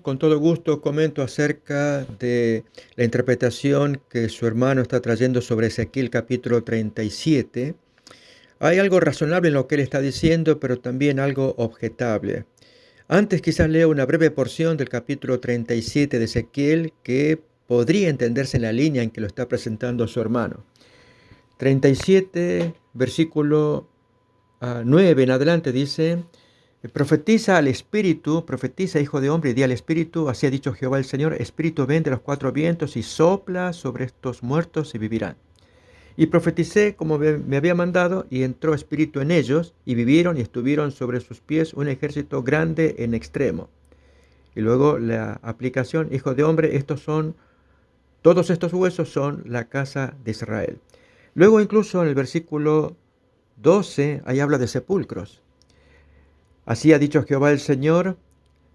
Con todo gusto comento acerca de la interpretación que su hermano está trayendo sobre Ezequiel capítulo 37. Hay algo razonable en lo que él está diciendo, pero también algo objetable. Antes quizás leo una breve porción del capítulo 37 de Ezequiel que podría entenderse en la línea en que lo está presentando su hermano. 37, versículo 9 en adelante dice: profetiza al espíritu, profetiza, hijo de hombre, y di al espíritu, así ha dicho Jehová el Señor: espíritu, ven de los cuatro vientos y sopla sobre estos muertos y vivirán. Y profeticé como me había mandado, y entró espíritu en ellos, y vivieron, y estuvieron sobre sus pies un ejército grande en extremo. Y luego la aplicación: hijo de hombre, todos estos huesos son la casa de Israel. Luego incluso en el versículo 12, ahí habla de sepulcros. Así ha dicho Jehová el Señor: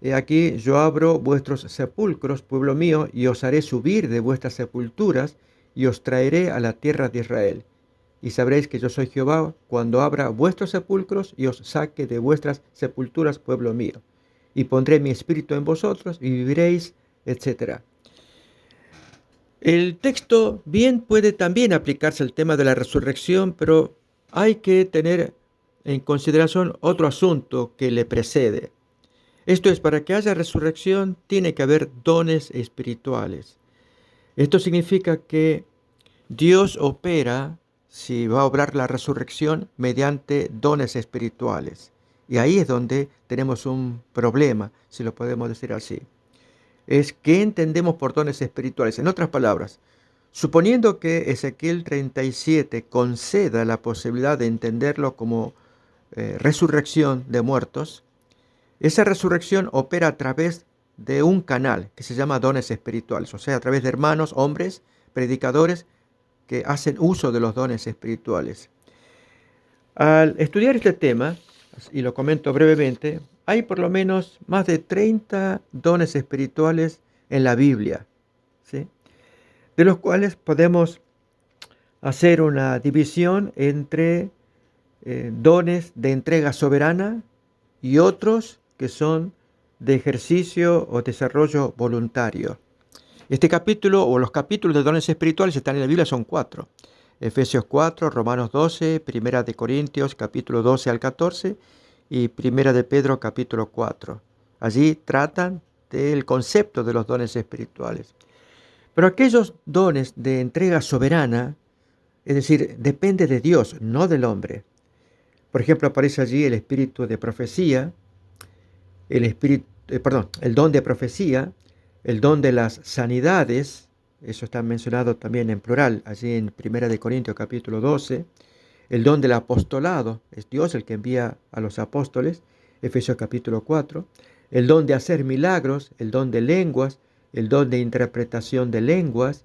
he aquí, yo abro vuestros sepulcros, pueblo mío, y os haré subir de vuestras sepulturas, y os traeré a la tierra de Israel. Y sabréis que yo soy Jehová, cuando abra vuestros sepulcros, y os saque de vuestras sepulturas, pueblo mío. Y pondré mi espíritu en vosotros, y viviréis, etc. El texto bien puede también aplicarse al tema de la resurrección, pero hay que tener en consideración otro asunto que le precede. Esto es: para que haya resurrección tiene que haber dones espirituales. Esto significa que Dios opera, si va a obrar la resurrección, mediante dones espirituales. Y ahí es donde tenemos un problema, si lo podemos decir así. Es qué entendemos por dones espirituales. En otras palabras, suponiendo que Ezequiel 37 conceda la posibilidad de entenderlo como resurrección de muertos, esa resurrección opera a través de un canal que se llama dones espirituales, o sea, a través de hermanos, hombres, predicadores que hacen uso de los dones espirituales. Al estudiar este tema, y lo comento brevemente, hay por lo menos más de 30 dones espirituales en la Biblia, ¿sí? De los cuales podemos hacer una división entre dones de entrega soberana y otros que son de ejercicio o desarrollo voluntario. Este capítulo, o los capítulos de dones espirituales, están en la Biblia, son 4. Efesios 4, Romanos 12, Primera de Corintios capítulo 12 al 14 y Primera de Pedro capítulo 4. Allí tratan del concepto de los dones espirituales. Pero aquellos dones de entrega soberana, es decir, depende de Dios, no del hombre. Por ejemplo, aparece allí el espíritu de profecía, el don de profecía, el don de las sanidades. Eso está mencionado también en plural, allí en 1 Corintios capítulo 12, el don del apostolado, es Dios el que envía a los apóstoles, Efesios capítulo 4, el don de hacer milagros, el don de lenguas, el don de interpretación de lenguas,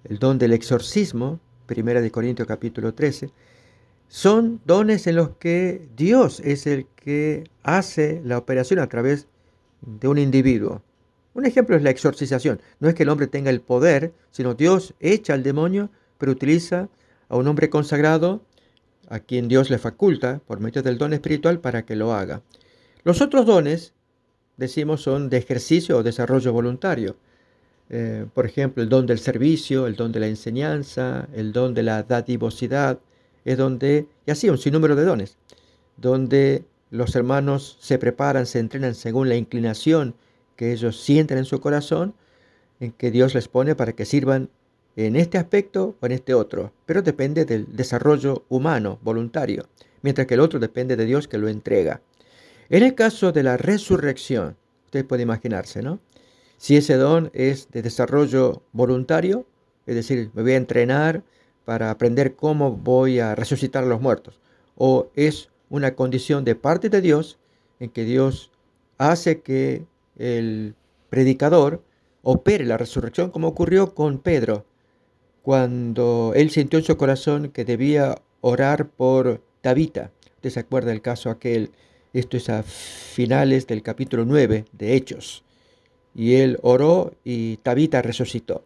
el don del exorcismo, 1 Corintios capítulo 13, son dones en los que Dios es el que hace la operación a través de un individuo. Un ejemplo es la exorcización. No es que el hombre tenga el poder, sino Dios echa al demonio, pero utiliza a un hombre consagrado a quien Dios le faculta por medio del don espiritual para que lo haga. Los otros dones, decimos, son de ejercicio o desarrollo voluntario. Por ejemplo, el don del servicio, el don de la enseñanza, el don de la dadivosidad, y así un sinnúmero de dones, donde los hermanos se preparan, se entrenan según la inclinación que ellos sienten en su corazón, en que Dios les pone para que sirvan en este aspecto o en este otro, pero depende del desarrollo humano, voluntario, mientras que el otro depende de Dios que lo entrega. En el caso de la resurrección, usted puede imaginarse, ¿no? Si ese don es de desarrollo voluntario, es decir, me voy a entrenar para aprender cómo voy a resucitar a los muertos, o es una condición de parte de Dios en que Dios hace que el predicador opere la resurrección, como ocurrió con Pedro, cuando él sintió en su corazón que debía orar por Tabita. Usted se acuerda del caso aquel, esto es a finales del capítulo 9 de Hechos. Y él oró y Tabita resucitó.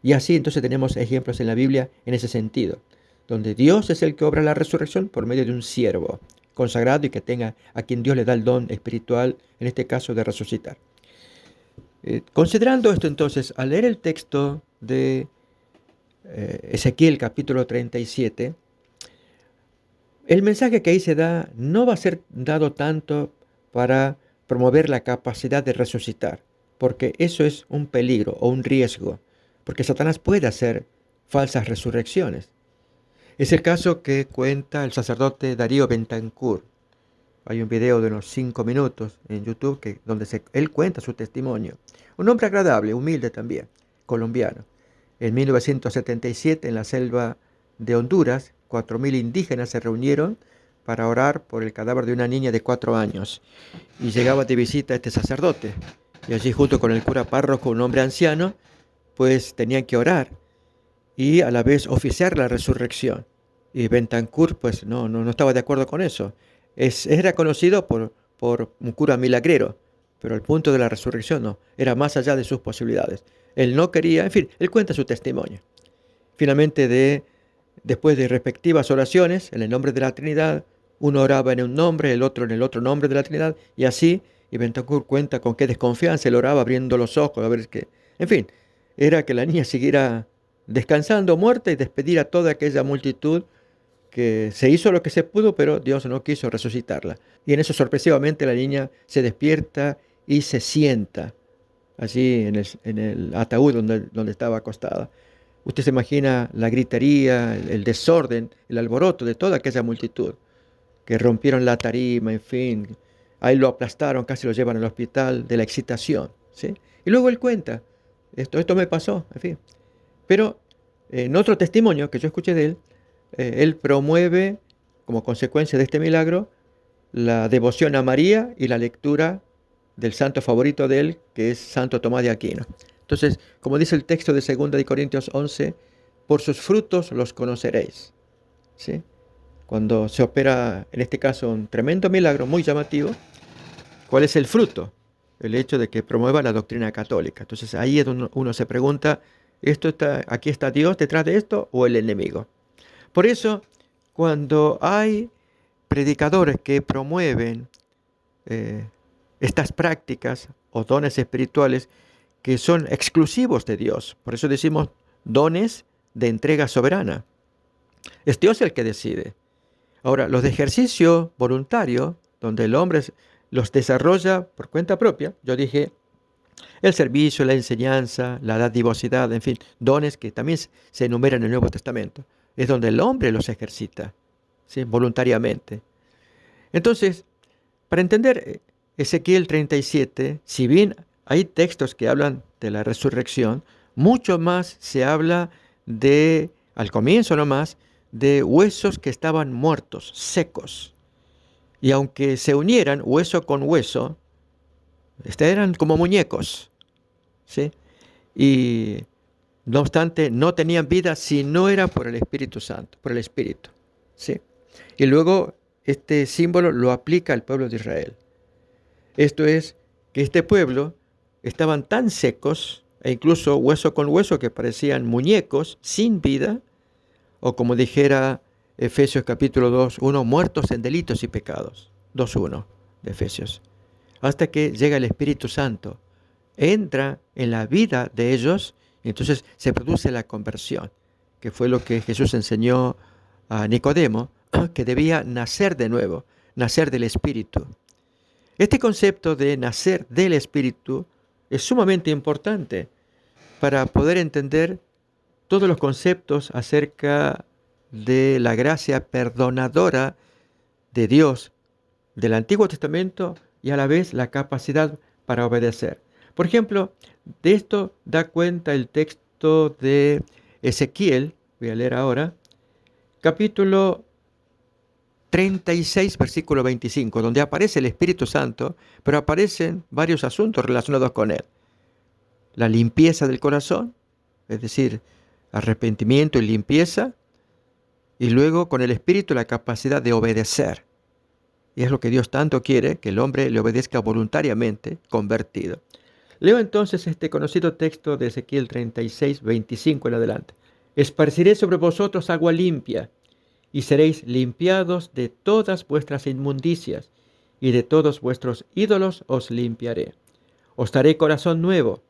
Y así entonces tenemos ejemplos en la Biblia en ese sentido, donde Dios es el que obra la resurrección por medio de un siervo consagrado y que tenga a quien Dios le da el don espiritual, en este caso de resucitar. Considerando esto entonces, al leer el texto de Ezequiel capítulo 37, el mensaje que ahí se da no va a ser dado tanto para promover la capacidad de resucitar, porque eso es un peligro o un riesgo, porque Satanás puede hacer falsas resurrecciones. Es el caso que cuenta el sacerdote Darío Bentancur. Hay un video de unos 5 minutos en YouTube donde él cuenta su testimonio. Un hombre agradable, humilde también, colombiano. En 1977, en la selva de Honduras, 4.000 indígenas se reunieron para orar por el cadáver de una niña de 4 años. Y llegaba de visita este sacerdote. Y allí, junto con el cura párroco, un hombre anciano, pues tenían que orar y a la vez oficiar la resurrección. Y Bentancur pues no estaba de acuerdo con eso. Era conocido por un cura milagrero, pero el punto de la resurrección no, era más allá de sus posibilidades. Él no quería, en fin, él cuenta su testimonio. Finalmente, después de respectivas oraciones, en el nombre de la Trinidad, uno oraba en un nombre, el otro en el otro nombre de la Trinidad, y así, y Bentancur cuenta con qué desconfianza él oraba abriendo los ojos, a ver qué. En fin, era que la niña siguiera descansando, muerta, y despedir a toda aquella multitud que se hizo lo que se pudo, pero Dios no quiso resucitarla. Y en eso sorpresivamente la niña se despierta y se sienta allí en el ataúd donde estaba acostada. Usted se imagina la gritería, el desorden, el alboroto de toda aquella multitud que rompieron la tarima, en fin. Ahí lo aplastaron, casi lo llevan al hospital de la excitación, ¿sí? Y luego él cuenta, esto me pasó, en fin. Pero en otro testimonio que yo escuché de él, él promueve, como consecuencia de este milagro, la devoción a María y la lectura del santo favorito de él, que es Santo Tomás de Aquino. Entonces, como dice el texto de 2 de Corintios 11, por sus frutos los conoceréis. ¿Sí? Cuando se opera, en este caso, un tremendo milagro muy llamativo, ¿cuál es el fruto? El hecho de que promueva la doctrina católica. Entonces, ahí es donde uno se pregunta, ¿aquí está Dios detrás de esto o el enemigo? Por eso, cuando hay predicadores que promueven estas prácticas o dones espirituales que son exclusivos de Dios, por eso decimos dones de entrega soberana, es Dios el que decide. Ahora, los de ejercicio voluntario, donde el hombre los desarrolla por cuenta propia, yo dije, el servicio, la enseñanza, la dadivosidad, en fin, dones que también se enumeran en el Nuevo Testamento, es donde el hombre los ejercita, ¿sí? Voluntariamente. Entonces, para entender Ezequiel 37, si bien hay textos que hablan de la resurrección, mucho más se habla al comienzo nomás, de huesos que estaban muertos, secos. Y aunque se unieran hueso con hueso, eran como muñecos, ¿sí? Y no obstante, no tenían vida si no era por el Espíritu Santo, por el Espíritu, ¿sí? Y luego este símbolo lo aplica al pueblo de Israel. Esto es que este pueblo estaban tan secos, e incluso hueso con hueso, que parecían muñecos sin vida, o como dijera Efesios capítulo 2:1, muertos en delitos y pecados. 2:1 de Efesios. Hasta que llega el Espíritu Santo, entra en la vida de ellos, y entonces se produce la conversión, que fue lo que Jesús enseñó a Nicodemo, que debía nacer de nuevo, nacer del Espíritu. Este concepto de nacer del Espíritu es sumamente importante para poder entender todos los conceptos acerca de la gracia perdonadora de Dios del Antiguo Testamento y a la vez la capacidad para obedecer. Por ejemplo, de esto da cuenta el texto de Ezequiel, voy a leer ahora, capítulo 36, versículo 25, donde aparece el Espíritu Santo, pero aparecen varios asuntos relacionados con él. La limpieza del corazón, es decir, arrepentimiento y limpieza, y luego con el Espíritu la capacidad de obedecer. Y es lo que Dios tanto quiere, que el hombre le obedezca voluntariamente, convertido. Leo entonces este conocido texto de Ezequiel 36, 25 en adelante. Esparciré sobre vosotros agua limpia, y seréis limpiados de todas vuestras inmundicias, y de todos vuestros ídolos os limpiaré. Os daré corazón nuevo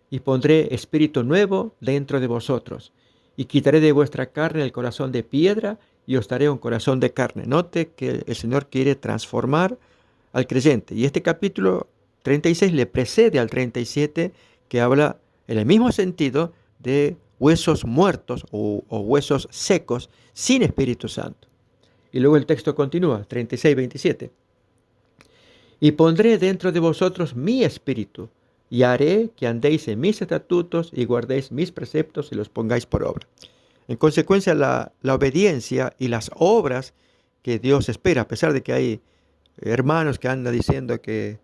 y pondré espíritu nuevo dentro de vosotros. Y quitaré de vuestra carne el corazón de piedra y os daré un corazón de carne. Note que el Señor quiere transformar al creyente. Y este capítulo 36 le precede al 37, que habla en el mismo sentido de huesos muertos o huesos secos sin Espíritu Santo. Y luego el texto continúa, 36-27. Y pondré dentro de vosotros mi espíritu, y haré que andéis en mis estatutos y guardéis mis preceptos y los pongáis por obra. En consecuencia, la obediencia y las obras que Dios espera, a pesar de que hay hermanos que andan diciendo que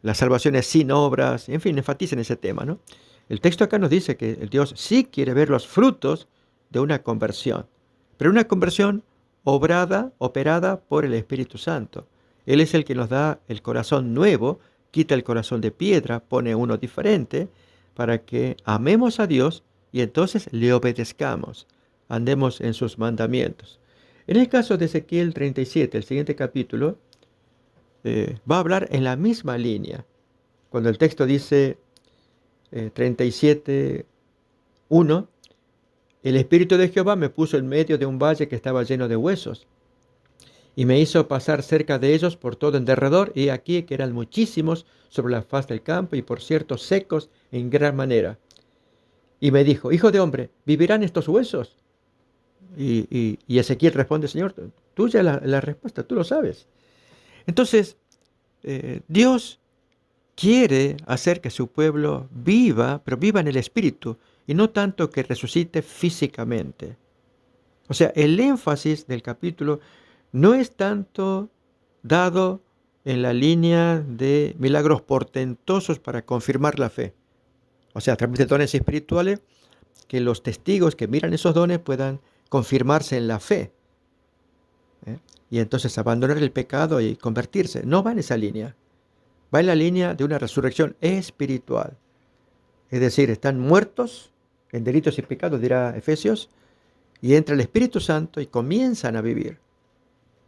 la salvación es sin obras, en fin, enfatizan ese tema, ¿no? El texto acá nos dice que el Dios sí quiere ver los frutos de una conversión, pero una conversión operada por el Espíritu Santo. Él es el que nos da el corazón nuevo, quita el corazón de piedra, pone uno diferente, para que amemos a Dios y entonces le obedezcamos, andemos en sus mandamientos. En el caso de Ezequiel 37, el siguiente capítulo, va a hablar en la misma línea. Cuando el texto dice 37:1, el Espíritu de Jehová me puso en medio de un valle que estaba lleno de huesos, y me hizo pasar cerca de ellos por todo en derredor, y aquí que eran muchísimos sobre la faz del campo, y por cierto secos en gran manera. Y me dijo, hijo de hombre, ¿vivirán estos huesos? Y Ezequiel responde, Señor, tuya la respuesta, tú lo sabes. Entonces, Dios quiere hacer que su pueblo viva, pero viva en el Espíritu, y no tanto que resucite físicamente. O sea, el énfasis del capítulo no es tanto dado en la línea de milagros portentosos para confirmar la fe. O sea, a través de dones espirituales, que los testigos que miran esos dones puedan confirmarse en la fe. Y entonces abandonar el pecado y convertirse. No va en esa línea. Va en la línea de una resurrección espiritual. Es decir, están muertos en delitos y pecados, dirá Efesios, y entra el Espíritu Santo y comienzan a vivir.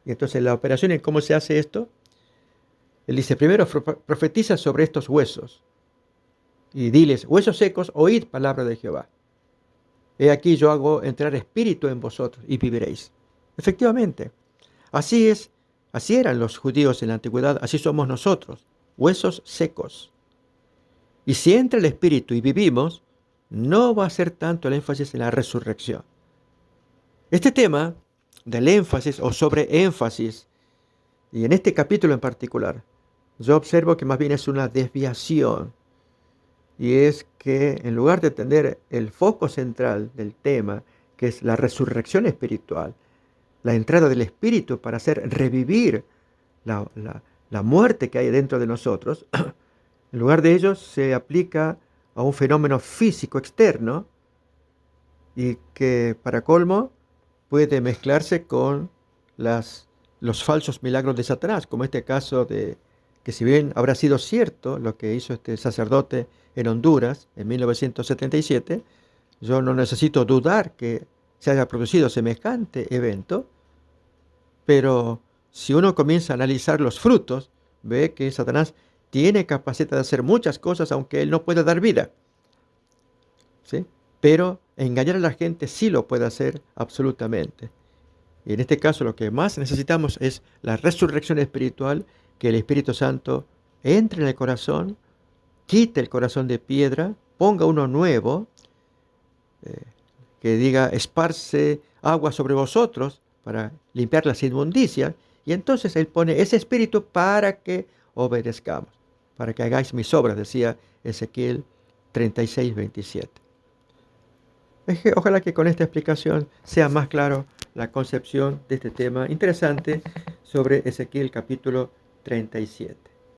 Y entonces la operación en cómo se hace esto, él dice, primero profetiza sobre estos huesos y diles, huesos secos, oíd palabra de Jehová. He aquí yo hago entrar espíritu en vosotros y viviréis. Efectivamente, así eran los judíos en la antigüedad, así somos nosotros, huesos secos. Y si entra el espíritu y vivimos, no va a ser tanto el énfasis en la resurrección. Este tema del énfasis o sobreénfasis, y en este capítulo en particular, yo observo que más bien es una desviación. Y es que en lugar de tener el foco central del tema, que es la resurrección espiritual, la entrada del Espíritu para hacer revivir la muerte que hay dentro de nosotros, en lugar de ello se aplica a un fenómeno físico externo y que para colmo puede mezclarse con los falsos milagros de Satanás, como este caso de que si bien habrá sido cierto lo que hizo este sacerdote en Honduras en 1977, yo no necesito dudar que se haya producido semejante evento, pero si uno comienza a analizar los frutos, ve que Satanás tiene capacidad de hacer muchas cosas aunque él no pueda dar vida, ¿sí? Pero engañar a la gente sí lo puede hacer absolutamente. Y en este caso lo que más necesitamos es la resurrección espiritual, que el Espíritu Santo entre en el corazón, quite el corazón de piedra, ponga uno nuevo, que diga, esparce agua sobre vosotros para limpiar las inmundicias, y entonces Él pone ese espíritu para que obedezcamos, para que hagáis mis obras, decía Ezequiel 36:27. Ojalá que con esta explicación sea más claro la concepción de este tema interesante sobre Ezequiel capítulo 37.